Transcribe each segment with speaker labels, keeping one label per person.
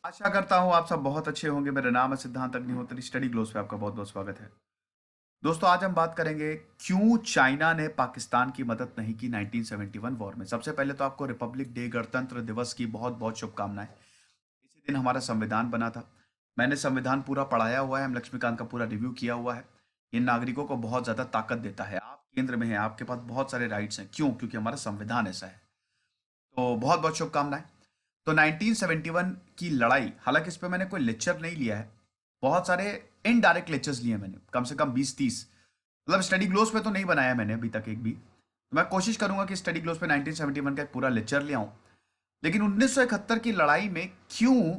Speaker 1: आशा करता हूँ आप सब बहुत अच्छे होंगे। मेरा नाम है सिद्धांत अग्निहोत्री। स्टडी ग्लोस पे आपका बहुत बहुत स्वागत है। दोस्तों, आज हम बात करेंगे क्यों चाइना ने पाकिस्तान की मदद नहीं की 1971 वॉर में। सबसे पहले तो आपको रिपब्लिक डे, गणतंत्र दिवस की बहुत बहुत शुभकामनाएं। इसी दिन हमारा संविधान बना था। मैंने संविधान पूरा पढ़ाया हुआ है, हम लक्ष्मीकांत का पूरा रिव्यू किया हुआ है। ये नागरिकों को बहुत ज्यादा ताकत देता है। आप केंद्र में हैं, आपके पास बहुत सारे राइट्स हैं। क्यों? क्योंकि हमारा संविधान ऐसा है। तो बहुत बहुत शुभकामनाएं। तो 1971 की लड़ाई, हालांकि इस पे मैंने कोई लेक्चर नहीं लिया है, बहुत सारे इनडायरेक्ट लेक्चर्स लिए मैंने, कम से कम 20-30। मतलब स्टडी ग्लोस पे तो नहीं बनाया मैंने अभी तक एक भी। तो मैं कोशिश करूंगा कि स्टडी ग्लोस पे 1971 का एक पूरा लेक्चर ले आऊं। लेकिन 1971 की लड़ाई में क्यों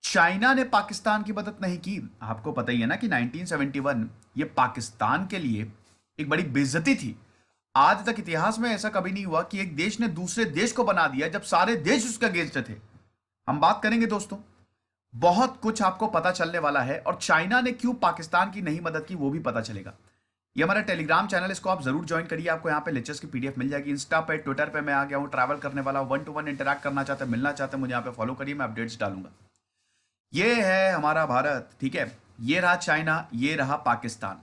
Speaker 1: चाइना ने पाकिस्तान की मदद नहीं की? आपको पता ही है ना कि 1971 ये पाकिस्तान के लिए एक बड़ी बेइज्जती थी। आज तक इतिहास में ऐसा कभी नहीं हुआ कि एक देश ने दूसरे देश को बना दिया जब सारे देश उसके अगेंस्ट थे। हम बात करेंगे दोस्तों, बहुत कुछ आपको पता चलने वाला है, और चाइना ने क्यों पाकिस्तान की नहीं मदद की वो भी पता चलेगा। ये हमारा टेलीग्राम चैनल, इसको आप जरूर ज्वाइन करिए। आपको यहाँ पे लेक्चर्स की पीडीएफ मिल जाएगी। इंस्टा पे, ट्विटर पे मैं आ गया हूँ, ट्रैवल करने वाला हूँ। 1-to-1 इंटरैक्ट करना चाहते हैं, मिलना चाहते हैं, मुझे यहाँ पे फॉलो करिए, मैं अपडेट्स डालूंगा। ये है हमारा भारत, ठीक है। ये रहा चाइना, ये रहा पाकिस्तान।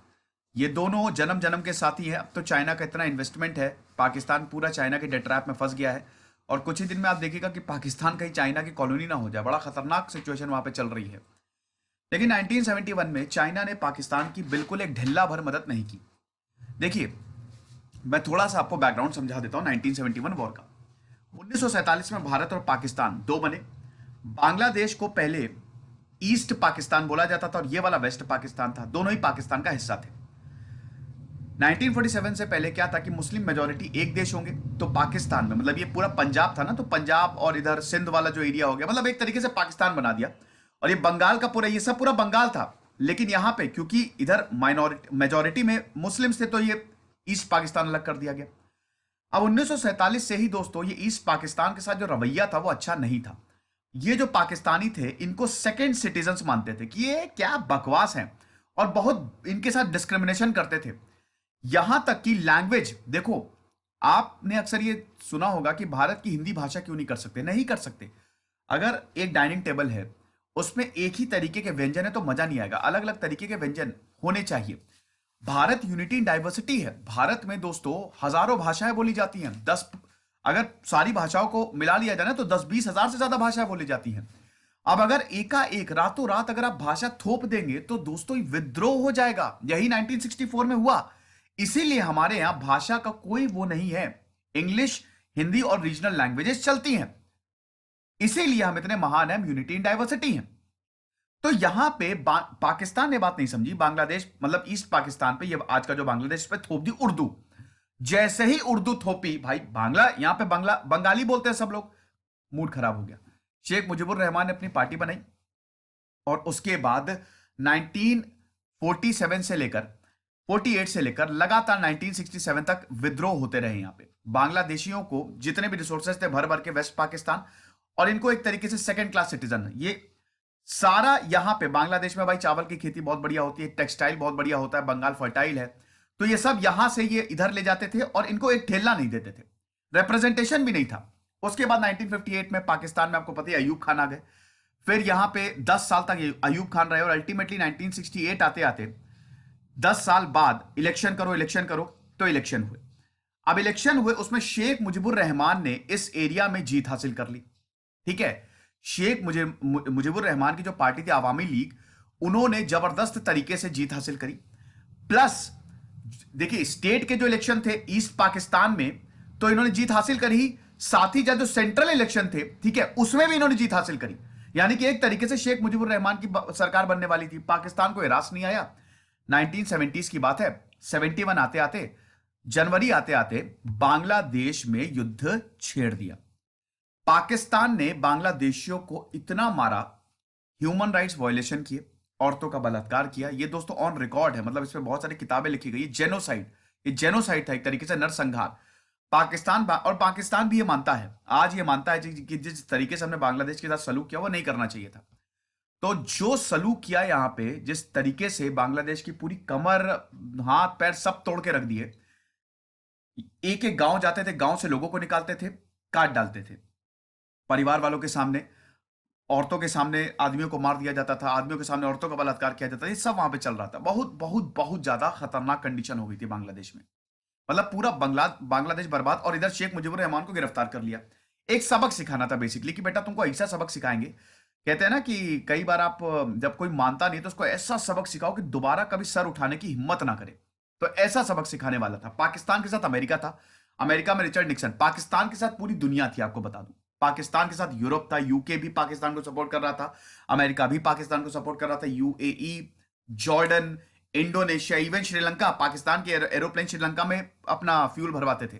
Speaker 1: ये दोनों जन्म जन्म के साथी है। अब तो चाइना का इतना इन्वेस्टमेंट है, पाकिस्तान पूरा चाइना के डेट ट्रैप में फंस गया है। और कुछ ही दिन में आप देखिएगा कि पाकिस्तान कहीं चाइना की कॉलोनी ना हो जाए। बड़ा खतरनाक सिचुएशन वहां पे चल रही है। लेकिन 1971 में चाइना ने पाकिस्तान की बिल्कुल एक ढिल्ला भर मदद नहीं की। देखिए, मैं थोड़ा सा आपको बैकग्राउंड समझा देता हूं 1971 वॉर का। 1947 में भारत और पाकिस्तान दो बने। बांग्लादेश को पहले ईस्ट पाकिस्तान बोला जाता था और ये वाला वेस्ट पाकिस्तान था। दोनों ही पाकिस्तान का हिस्सा थे। 1947 से पहले क्या था कि मुस्लिम मेजोरिटी एक देश होंगे, तो पाकिस्तान में, मतलब ये पूरा पंजाब था ना, तो पंजाब और इधर सिंध वाला जो एरिया हो गया, मतलब एक तरीके से पाकिस्तान बना दिया। और ये बंगाल का पूरा, ये सब पूरा बंगाल था। लेकिन यहां पे क्योंकि इधर माइनॉरिटी मेजोरिटी में मुस्लिम्स थे, तो ये ईस्ट पाकिस्तान अलग कर दिया गया। अब 1947 से ही दोस्तों ये ईस्ट पाकिस्तान के साथ जो रवैया था वो अच्छा नहीं था। ये जो पाकिस्तानी थे इनको सेकंड सिटीजन्स मानते थे कि ये क्या बकवास है, और बहुत इनके साथ डिस्क्रिमिनेशन करते थे। यहां तक कि लैंग्वेज देखो, आपने अक्सर ये सुना होगा कि भारत की हिंदी भाषा क्यों नहीं कर सकते। नहीं कर सकते। अगर एक डाइनिंग टेबल है, उसमें एक ही तरीके के व्यंजन है तो मजा नहीं आएगा। अलग अलग तरीके के व्यंजन होने चाहिए। भारत यूनिटी इन डाइवर्सिटी है। भारत में दोस्तों हजारों भाषाएं बोली जाती हैं। अगर सारी भाषाओं को मिला लिया जाए ना, तो 10-20 हजार से ज्यादा भाषाएं बोली जाती हैं। अब अगर एकाएक रातों रात अगर आप भाषा थोप देंगे तो दोस्तों ये विद्रोह हो जाएगा। यही 1964 में हुआ। इसीलिए हमारे यहां भाषा का कोई वो नहीं है। इंग्लिश, हिंदी और रीजनल लैंग्वेजेस चलती हैं। इसीलिए हम इतने महान हैं, यूनिटी इन डाइवर्सिटी हैं। तो यहां पे पाकिस्तान ने बात नहीं समझी। बांग्लादेश, मतलब ईस्ट पाकिस्तान पे, ये आज का जो बांग्लादेश पे थोप दी उर्दू। जैसे ही उर्दू थोपी भाई, बांग्ला यहां पे बांग्ला बंगाली बोलते हैं सब लोग। मूड खराब हो गया। शेख मुजीबुर रहमान ने अपनी पार्टी बनाई, और उसके बाद 1947 से लेकर 48 से लेकर लगातार 1967 तक विद्रोह होते रहे। यहां पे बांग्लादेशियों को जितने भी रिसोर्सेज थे भर भर के वेस्ट पाकिस्तान, और इनको एक तरीके से सेकंड क्लास सिटीजन ये सारा। यहां पे बांग्लादेश में भाई चावल की खेती बहुत बढ़िया होती है, टेक्सटाइल बहुत बढ़िया होता है, बंगाल फर्टाइल है। तो ये सब यहां से ये इधर ले जाते थे और इनको एक ठेला नहीं देते थे। रिप्रेजेंटेशन भी नहीं था। उसके बाद 1958 में पाकिस्तान में आपको पता है अयूब खान आ गए। फिर यहां पे 10 साल तक अयूब खान रहे, और अल्टीमेटली 1968 आते आते 10 साल बाद इलेक्शन करो इलेक्शन करो, तो इलेक्शन हुए। अब इलेक्शन हुए, उसमें शेख मुजीबुर रहमान ने इस एरिया में जीत हासिल कर ली। ठीक है। मुजीबुर रहमान की जो पार्टी थी आवामी लीग, उन्होंने जबरदस्त तरीके से जीत हासिल करी। प्लस देखिए, स्टेट के जो इलेक्शन थे ईस्ट पाकिस्तान में, तो इन्होंने जीत हासिल करी। साथ ही जो सेंट्रल इलेक्शन थे, ठीक है, उसमें भी इन्होंने जीत हासिल करी। यानी कि एक तरीके से शेख मुजीबुर रहमान की सरकार बनने वाली थी। पाकिस्तान को रास नहीं आया। 1970s की बात है। 71 आते आते, जनवरी आते आते बांग्लादेश में युद्ध छेड़ दिया। पाकिस्तान ने बांग्लादेशियों को इतना मारा, ह्यूमन राइट्स वायलेशन किए, औरतों का बलात्कार किया। ये दोस्तों ऑन रिकॉर्ड है, मतलब इसमें बहुत सारी किताबें लिखी गई। जेनोसाइड, ये जेनोसाइड था, एक तरीके से नरसंहार। और पाकिस्तान भी ये मानता है, आज ये मानता है कि जिस तरीके से हमने बांग्लादेश के साथ सलूक किया वो नहीं करना चाहिए था। तो जो सलूक किया यहां पे, जिस तरीके से बांग्लादेश की पूरी कमर, हाथ पैर सब तोड़ के रख दिए। एक एक गांव जाते थे, गांव से लोगों को निकालते थे, काट डालते थे परिवार वालों के सामने। औरतों के सामने आदमियों को मार दिया जाता था, आदमियों के सामने औरतों का बलात्कार किया जाता था, ये सब वहां पे चल रहा था। बहुत बहुत बहुत ज्यादा खतरनाक कंडीशन हो गई थी बांग्लादेश में। मतलब पूरा बांग्लादेश बर्बाद, और इधर शेख मुजीबुर रहमान को गिरफ्तार कर लिया। एक सबक सिखाना था बेसिकली कि बेटा तुमको ऐसा सबक सिखाएंगे। कहते हैं ना कि कई बार आप जब कोई मानता नहीं तो उसको ऐसा सबक सिखाओ कि दोबारा कभी सर उठाने की हिम्मत ना करे। तो ऐसा सबक सिखाने वाला था। पाकिस्तान के साथ अमेरिका था, अमेरिका में रिचर्ड निक्सन, पाकिस्तान के साथ पूरी दुनिया थी, आपको बता दूं। पाकिस्तान के साथ यूरोप था, यूके भी पाकिस्तान को सपोर्ट कर रहा था, अमेरिका भी पाकिस्तान को सपोर्ट कर रहा था, UAE, Jordan, Indonesia, even Sri Lanka, Pakistan के एरोप्लेन श्रीलंका में अपना फ्यूल भरवाते थे।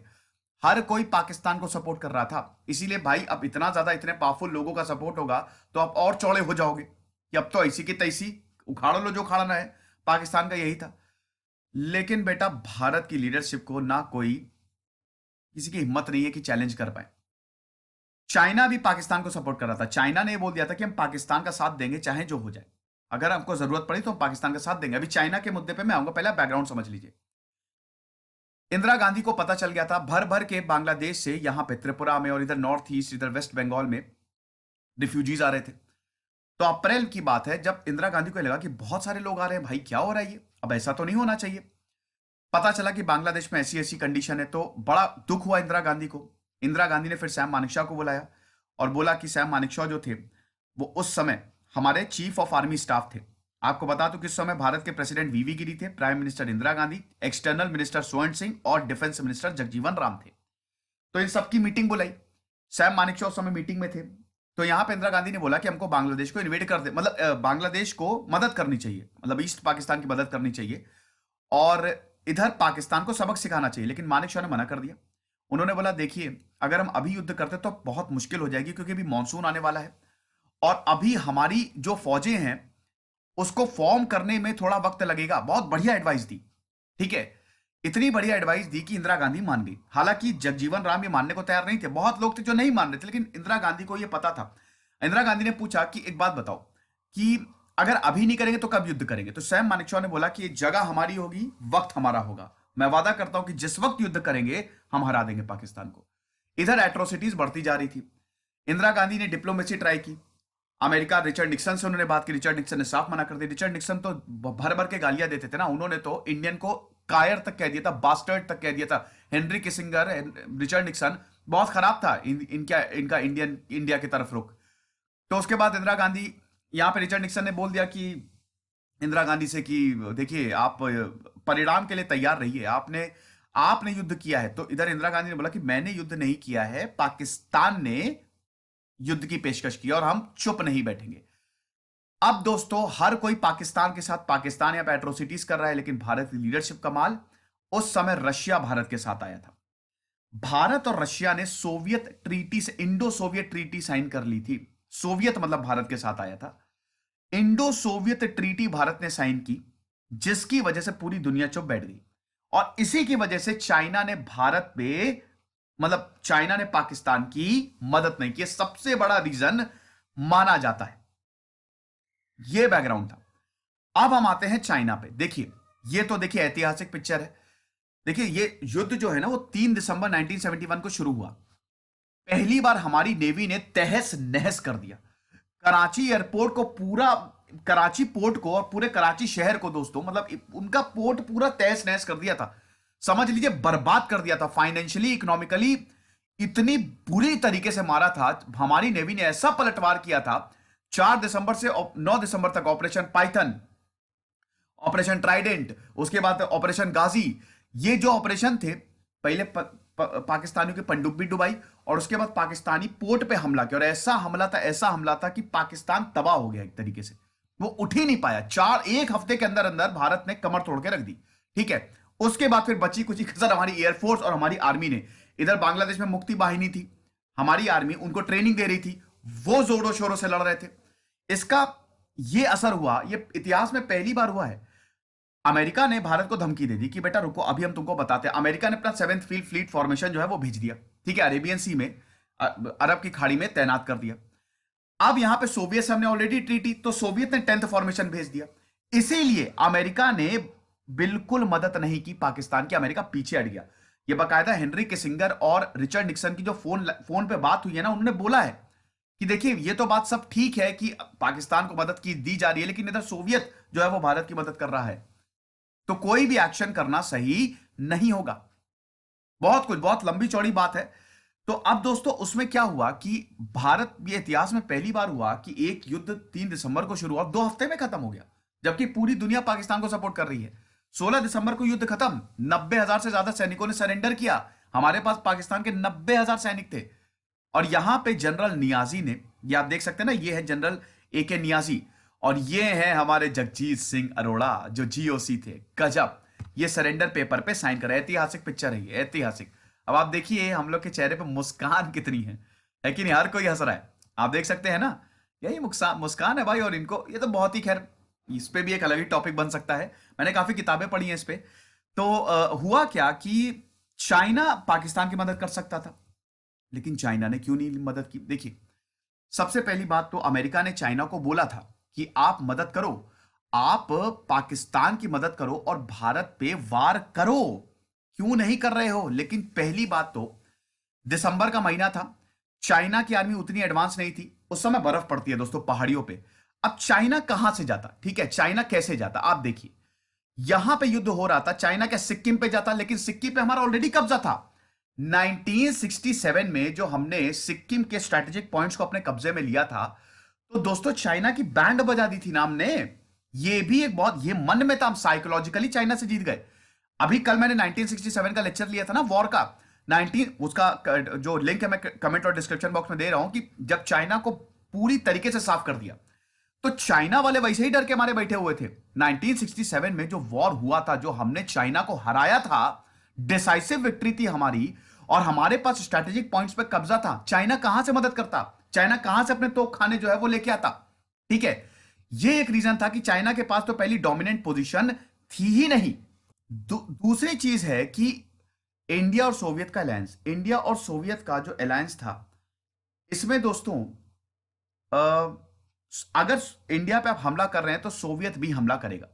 Speaker 1: हर कोई पाकिस्तान को सपोर्ट कर रहा था। इसीलिए भाई अब इतना ज्यादा इतने पावरफुल लोगों का सपोर्ट होगा तो आप और चौड़े हो जाओगे कि अब तो ऐसी की तैसी उखाड़ लो जो उखाड़ना है। पाकिस्तान का यही था। लेकिन बेटा भारत की लीडरशिप को ना कोई, किसी की हिम्मत नहीं है कि चैलेंज कर पाए। चाइना भी पाकिस्तान को सपोर्ट कर रहा था। चाइना ने ये बोल दिया था कि हम पाकिस्तान का साथ देंगे चाहे जो हो जाए, अगर हमको जरूरत पड़ी तो हम पाकिस्तान का साथ देंगे। अभी चाइना के मुद्दे पे मैं आऊंगा, पहले बैकग्राउंड समझ लीजिए। इंदिरा गांधी को पता चल गया था भर भर के बांग्लादेश से यहां पे त्रिपुरा में और इधर नॉर्थ ईस्ट, इधर वेस्ट बंगाल में रिफ्यूजीज आ रहे थे। तो अप्रैल की बात है जब इंदिरा गांधी को लगा कि बहुत सारे लोग आ रहे हैं, भाई क्या हो रहा है ये, अब ऐसा तो नहीं होना चाहिए। पता चला कि बांग्लादेश में ऐसी ऐसी कंडीशन है, तो बड़ा दुख हुआ इंदिरा गांधी को। इंदिरा गांधी ने फिर सैम मानेकशॉ को बुलाया और बोला कि सैम मानेकशॉ जो थे वो उस समय हमारे चीफ ऑफ आर्मी स्टाफ थे। आपको बता दूं कि उस समय भारत के प्रेसिडेंट वीवी गिरी थे, prime minister Indira Gandhi, external minister स्वर्ण सिंह और डिफेंस मिनिस्टर जगजीवन राम थे। तो इन सबकी मीटिंग बुलाई। सैम मानेकशॉ उस समय मीटिंग में थे। तो यहां पे इंदिरा गांधी ने बोला कि हमको बांग्लादेश को इन्वेट कर दे, मतलब बांग्लादेश को मदद करनी चाहिए, मतलब ईस्ट पाकिस्तान की मदद करनी चाहिए और इधर पाकिस्तान को सबक सिखाना चाहिए। लेकिन मानेकशॉ ने मना कर दिया। उन्होंने बोला देखिए अगर हम अभी युद्ध करते तो बहुत मुश्किल हो जाएगी, क्योंकि अभी मानसून आने वाला है और अभी हमारी जो फौजें हैं उसको फॉर्म करने में थोड़ा वक्त लगेगा। बहुत बढ़िया एडवाइस दी, ठीक है, इतनी बढ़िया एडवाइस दी कि इंदिरा गांधी मान गई। हालांकि जगजीवन राम ये मानने को तैयार नहीं थे, बहुत लोग थे जो नहीं मान रहे थे, लेकिन इंदिरा गांधी को ये पता था। इंदिरा गांधी ने पूछा कि एक बात बताओ कि अगर अभी नहीं करेंगे तो कब युद्ध करेंगे। तो सैम मानेकशॉ ने बोला कि ये जगह हमारी होगी, वक्त हमारा होगा, मैं वादा करता हूं कि जिस वक्त युद्ध करेंगे हम हरा देंगे पाकिस्तान को। इधर एट्रोसिटीज बढ़ती जा रही थी। इंदिरा गांधी ने डिप्लोमेसी ट्राई की। अमेरिका, रिचर्ड निक्सन से उन्होंने बात की, रिचर्ड निक्सन ने साफ मना कर दिया। रिचर्ड निक्सन तो भर भर के गालियां देते थे ना, उन्होंने तो इंडियन को कायर तक कह दिया था, बास्टर्ड तक कह दिया था। हेनरी किसिंगर, रिचर्ड निक्सन, बहुत खराब था इनका इंडिया की तरफ रुख। तो उसके बाद इंदिरा गांधी, यहां पे रिचर्ड निक्सन ने बोल दिया कि इंदिरा गांधी से कि देखिए आप परिणाम के लिए तैयार रहिए, आपने युद्ध किया है। तो इधर इंदिरा गांधी ने बोला कि मैंने युद्ध नहीं किया है, पाकिस्तान ने युद्ध की पेशकश की और हम चुप नहीं बैठेंगे। अब दोस्तों हर कोई पाकिस्तान के साथ, पाकिस्तान यहां पे एट्रोसिटीज कर रहा है, लेकिन भारत की लीडरशिप कमाल। उस समय रशिया भारत के साथ आया था। भारत और रशिया ने सोवियत ट्रीटी से, इंडो सोवियत ट्रीटी साइन कर ली थी। सोवियत मतलब भारत के साथ आया था। इंडो सोवियत ट्रीटी भारत ने साइन की, जिसकी वजह से पूरी दुनिया चुप बैठ गई। और इसी की वजह से चाइना ने भारत पे, मतलब चाइना ने पाकिस्तान की मदद नहीं की, सबसे बड़ा रीजन माना जाता है। यह बैकग्राउंड था। अब हम आते हैं चाइना पे। देखिए ये तो देखिए ऐतिहासिक पिक्चर है। देखिए ये युद्ध जो है ना वो 3 दिसंबर 1971 को शुरू हुआ। पहली बार हमारी नेवी ने तहस नहस कर दिया कराची एयरपोर्ट को, पूरा कराची पोर्ट को और पूरे कराची शहर को दोस्तों, मतलब उनका पोर्ट पूरा तहस नहस कर दिया था। समझ लीजिए बर्बाद कर दिया था, फाइनेंशियली, इकोनॉमिकली इतनी बुरी तरीके से मारा था। हमारी नेवी ने ऐसा पलटवार किया था। 4 दिसंबर से 9 दिसंबर तक ऑपरेशन पाइथन, ऑपरेशन ट्राइडेंट, उसके बाद ऑपरेशन गाजी, ये जो ऑपरेशन थे, पहले पाकिस्तानियों की पनडुब्बी डुबाई और उसके बाद पाकिस्तानी पोर्ट पे हमला किया। और ऐसा हमला था कि पाकिस्तान तबाह हो गया, एक तरीके से वो उठ ही नहीं पाया। एक हफ्ते के अंदर अंदर भारत ने कमर तोड़ के रख दी, ठीक है। उसके बाद फिर बची कुछ कसर हमारी एयरफोर्स और हमारी आर्मी ने। इधर बांग्लादेश में मुक्ति वाहिनी थी, हमारी आर्मी उनको ट्रेनिंग दे रही थी, वो जोरों शोरों से लड़ रहे थे। इसका ये असर हुआ, ये इतिहास में पहली बार हुआ है। अमेरिका ने भारत को धमकी दे दी कि बेटा रुको अभी हम तुमको बताते हैं। अमेरिका ने अपना 7th फ्लीट फॉर्मेशन जो है वो भेज दिया, ठीक है, अरेबियन सी में, अरब की खाड़ी में तैनात कर दिया। अब यहां पे सोवियत से हमने ऑलरेडी ट्रीटी, तो सोवियत ने 10th फॉर्मेशन भेज दिया। इसीलिए अमेरिका ने बिल्कुल मदद नहीं की पाकिस्तान की, अमेरिका पीछे हट गया। ये बाकायदा हेनरी किसिंगर और रिचर्ड निक्सन की जो फोन पे बात हुई है ना, उन्होंने बोला है कि देखिए ये तो बात सब ठीक है कि पाकिस्तान को मदद की दी जा रही है, लेकिन इधर सोवियत जो है वो भारत की मदद कर रहा है, तो कोई भी एक्शन करना सही नहीं होगा। बहुत कुछ, बहुत लंबी चौड़ी बात है। तो अब दोस्तों उसमें क्या हुआ कि भारत, ये इतिहास में पहली बार हुआ कि एक युद्ध 3 दिसंबर को शुरू हुआ, 2 हफ्ते में खत्म हो गया, जबकि पूरी दुनिया पाकिस्तान को सपोर्ट कर रही है। 16 दिसंबर को युद्ध खत्म, 90,000 से ज्यादा सैनिकों ने सरेंडर किया। हमारे पास पाकिस्तान के 90,000 सैनिक थे। और यहां पे जनरल नियाजी ने, ये आप देख सकते हैं ना, ये है जनरल AK नियाजी, और ये है हमारे जगजीत सिंह अरोड़ा जो GOC थे। गजब, ये सरेंडर पेपर पे साइन कर, ऐतिहासिक पिक्चर है ये, ऐतिहासिक। अब आप देखिए हम लोग के चेहरे पे मुस्कान कितनी है कि नहीं, हर कोई हंस रहा है, आप देख सकते हैं ना, यही मुस्कान मुस्कान है भाई। और इनको, ये तो बहुत ही, खैर इस पे भी एक अलग ही टॉपिक बन सकता है, मैंने काफी किताबें पढ़ी हैं इस पे। तो हुआ क्या कि चाइना पाकिस्तान की मदद कर सकता था, लेकिन चाइना ने क्यों नहीं मदद की? देखिए, सबसे पहली बात तो अमेरिका ने चाइना को बोला था कि आप मदद करो, आप पाकिस्तान की मदद करो और भारत पे वार करो, क्यों नहीं कर रहे हो? लेकिन पहली बात तो दिसंबर का महीना था, चाइना की आर्मी उतनी एडवांस नहीं थी, उस समय बर्फ पड़ती है दोस्तों पहाड़ियों पे। अब चाइना कहां से जाता? ठीक है, चाइना कैसे जाता आप देखिए, यहां पे युद्ध हो रहा था, चाइना क्या सिक्किम पे जाता? लेकिन सिक्किम पे हमारा ऑलरेडी कब्जा था। 1967 में जो हमने सिक्किम के स्ट्रेटेजिक पॉइंट्स को अपने कब्जे में लिया था, तो दोस्तों चाइना की बैंड बजा दी थी ना हमने। ये भी एक बहुत, ये मन में था, हम साइकोलॉजिकली चाइना से जीत गए। अभी कल मैंने 1967 का लेक्चर लिया था ना, वॉर का, 19 उसका जो लिंक है मैं कमेंट और डिस्क्रिप्शन बॉक्स में दे रहा हूं, कि जब चाइना को पूरी तरीके से साफ कर दिया, तो चाइना वाले वैसे ही डर के मारे बैठे हुए थे। 1967 में जो वॉर हुआ था, जो हमने चाइना को हराया था, डिसाइसिव विक्ट्री थी हमारी, और हमारे पास स्ट्रेटेजिक पॉइंट्स पे कब्जा था। चाइना कहां से मदद करता? चाइना कहां से अपने तोप खाने जो है वो लेके आता? ठीक है, ये एक रीजन था कि चाइना के पास तो पहली डोमिनेंट पोजीशन थी ही नहीं। दूसरी चीज है कि इंडिया और सोवियत का अलायंस, इंडिया और सोवियत का जो अलायंस था, इसमें दोस्तों अगर इंडिया पे आप हमला कर रहे हैं तो सोवियत भी हमला करेगा।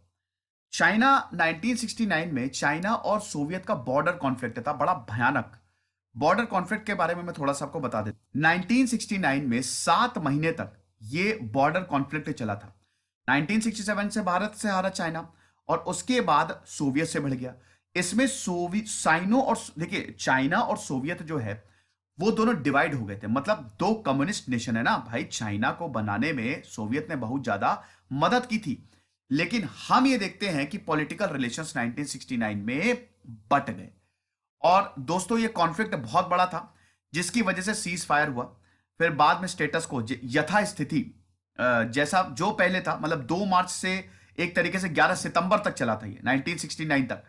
Speaker 1: चाइना 1969 में चाइना और सोवियत का बॉर्डर कॉन्फ्लिक्ट था, बड़ा भयानक। बॉर्डर कॉन्फ्लिक्ट के बारे में मैं थोड़ा सा आपको बता देता। 1969 में 7 महीने तक ये बॉर्डर कॉन्फ्लिक्ट चला था। 1967 से भारत से हारा चाइना, और उसके बाद सोवियत से बढ़ गया। इसमें साइनो और, देखिए चाइना और सोवियत जो है वो दोनों डिवाइड हो गए थे, मतलब दो कम्युनिस्ट नेशन है ना भाई। चाइना को बनाने में सोवियत ने बहुत ज्यादा मदद की थी, लेकिन हम ये देखते हैं कि पॉलिटिकल रिलेशंस 1969 में बट गए। और दोस्तों ये कॉन्फ्लिक्ट बहुत बड़ा था, जिसकी वजह से सीज फायर हुआ। फिर बाद में स्टेटस को यथास्थिति जैसा जो पहले था, मतलब 2 मार्च से एक तरीके से 11 सितंबर तक चला था ये 1969 तक,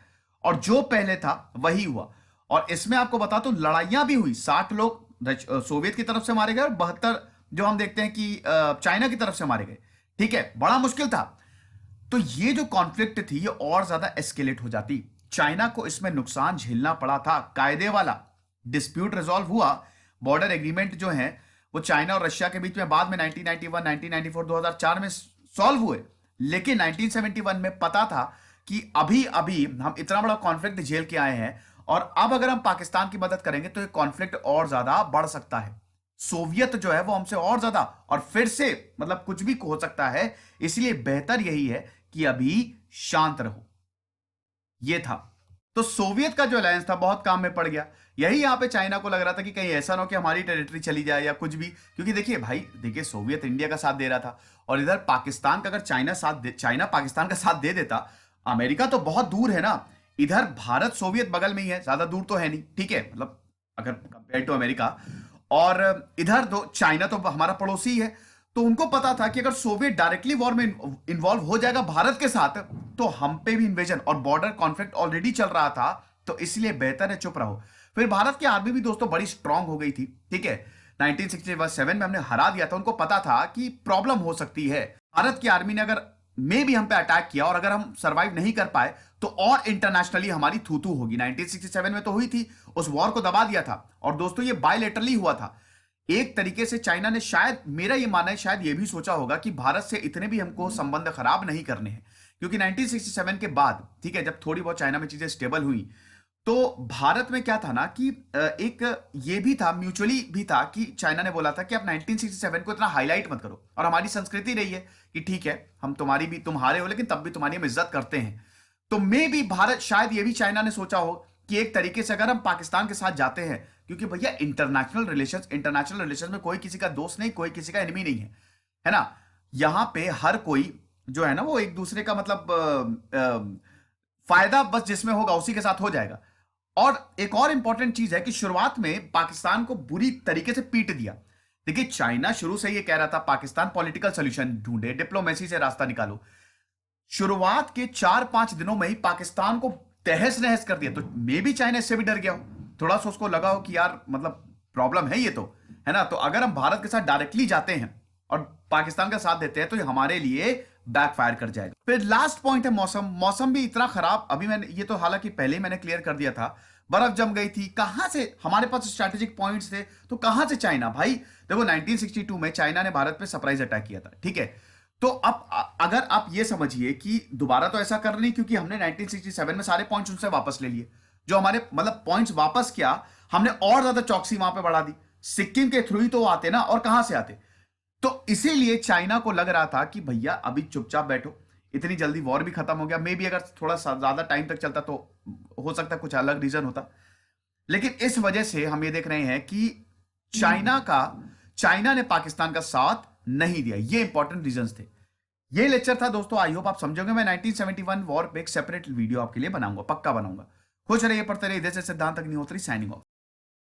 Speaker 1: और जो पहले था वही हुआ। और इसमें आपको बता तो लड़ाइयां भी हुई, 60 लोग सोवियत की तरफ से मारे गए और 72 जो हम देखते हैं कि चाइना की तरफ से मारे गए। ठीक है, बड़ा मुश्किल था। तो ये जो कॉन्फ्लिक्ट थी ये और ज्यादा एस्केलेट हो जाती, चाइना को इसमें नुकसान झेलना पड़ा था। कायदे वाला डिस्प्यूट रिजॉल्व हुआ, बॉर्डर एग्रीमेंट जो है वो चाइना और रशिया के बीच में बाद में 1991, 1994, 2004 में सॉल्व हुए। लेकिन 1971 में पता था कि अभी अभी हम इतना बड़ा कॉन्फ्लिक्ट झेल के आए हैं, और अब अगर हम पाकिस्तान की मदद करेंगे तो ये कॉन्फ्लिक्ट और ज्यादा बढ़ सकता है। सोवियत जो है वो हमसे और ज्यादा, और फिर से मतलब कुछ भी हो सकता है, इसलिए बेहतर यही है कि अभी शांत रहो। ये था। तो सोवियत का जो अलायंस था बहुत काम में पड़ गया। यही यहां पे चाइना को लग रहा था कि कहीं ऐसा ना हो कि हमारी टेरिटरी चली जाए या कुछ भी, क्योंकि देखिए भाई, देखिए सोवियत इंडिया का साथ दे रहा था, और इधर पाकिस्तान का अगर चाइना पाकिस्तान का साथ दे देता, अमेरिका तो बहुत दूर है ना, इधर भारत सोवियत बगल में ही है, ज्यादा दूर तो है नहीं, ठीक है, मतलब अगर कंपेयर टू अमेरिका, और इधर तो चाइना तो हमारा पड़ोसी है। तो उनको पता था कि अगर सोवियत डायरेक्टली वॉर में इन्वॉल्व हो जाएगा भारत के साथ, तो हम पे भी इन्वेजन, और बॉर्डर कॉन्फ्लिक्ट ऑलरेडी चल रहा था, तो इसलिए बेहतर है चुप रहो। फिर भारत की आर्मी भी दोस्तों बड़ी स्ट्रांग हो गई थी। ठीक है, 1967 में हमने हरा दिया था, उनको पता था कि प्रॉब्लम हो सकती है। भारत की आर्मी ने अगर मे भी हम पे अटैक किया, और अगर हम सरवाइव नहीं कर पाए तो और इंटरनेशनली हमारी थूथू होगी। 1967 में तो हुई थी, उस वॉर को दबा दिया था। और दोस्तों ये बायलेटरली हुआ था, एक तरीके से चाइना ने, शायद मेरा ये मानना है, शायद ये भी सोचा होगा कि भारत से इतने भी हमको संबंध खराब नहीं करने हैं, क्योंकि 1967 के बाद, ठीक है, जब थोड़ी बहुत चाइना में चीजें स्टेबल हुई, तो भारत में क्या था ना कि एक ये भी था, म्यूचुअली भी था कि चाइना ने बोला था कि आप 1967 को इतना हाईलाइट मत करो, और हमारी संस्कृति रही है कि ठीक है हम तुम्हारी भी, तुम्हारे हो लेकिन तब भी तुम्हारी हम इज्जत करते हैं। तो मे भी भारत, शायद ये भी चाइना ने सोचा हो कि एक तरीके से अगर हम पाकिस्तान के साथ जाते हैं, क्योंकि भैया इंटरनेशनल रिलेशन में कोई किसी का दोस्त नहीं, कोई किसी का एनिमी नहीं है ना। यहां पे हर कोई जो है ना वो एक दूसरे का मतलब फायदा बस जिसमें होगा उसी के साथ हो जाएगा। और एक और इंपॉर्टेंट चीज है कि शुरुआत में पाकिस्तान को बुरी तरीके से पीट दिया। देखिए चाइना शुरू से ये कह रहा था पाकिस्तान पॉलिटिकल सॉल्यूशन ढूंढे, डिप्लोमेसी से रास्ता निकालो। शुरुआत के 4-5 दिनों में ही पाकिस्तान को तहस नहस कर दिया। तो मे भी चाइना इससे भी डर गया हो, थोड़ा सा उसको लगा हो कि यार मतलब प्रॉब्लम है ये तो, है ना। तो अगर हम भारत के साथ डायरेक्टली जाते हैं और पाकिस्तान का साथ देते हैं तो ये हमारे लिए बैकफायर कर जाएगा। फिर लास्ट पॉइंट है मौसम। मौसम भी इतना खराब, अभी मैंने ये तो हालांकि पहले ही मैंने क्लियर कर दिया था, बर्फ जम गई थी। कहां से हमारे पास स्ट्रैटेजिक पॉइंट्स थे, तो कहां से चाइना भाई। देखो 1962 में चाइना ने भारत पे सरप्राइज अटैक किया था, ठीक है। तो अब अगर आप ये समझिए कि दोबारा तो ऐसा कर नहीं, क्योंकि हमने 1967 में सारे पॉइंट्स उनसे वापस ले लिए, जो हमारे मतलब पॉइंट्स वापस किया हमने, और ज्यादा चौकसी वहां पे बढ़ा दी। सिक्किम के थ्रू ही तो आते ना, और कहां से आते। तो इसीलिए चाइना को लग रहा था कि भैया अभी चुपचाप बैठो, इतनी जल्दी वॉर भी खत्म हो गया। मे बी अगर थोड़ा सा ज्यादा टाइम तक चलता तो हो सकता कुछ अलग रीजन होता, लेकिन इस वजह से हम ये देख रहे हैं कि चाइना ने पाकिस्तान का साथ नहीं दिया। ये इंपॉर्टेंट रीजंस थे। ये लेक्चर था दोस्तों, आई होप आप समझोगे। मैं 1971 वॉर पे एक सेपरेट वीडियो आपके लिए बनाऊंगा, पक्का बनाऊंगा। खुश रहिए, पढ़ते रहिए। जैसे सिद्धांत अग्निहोत्री साइनिंग ऑफ।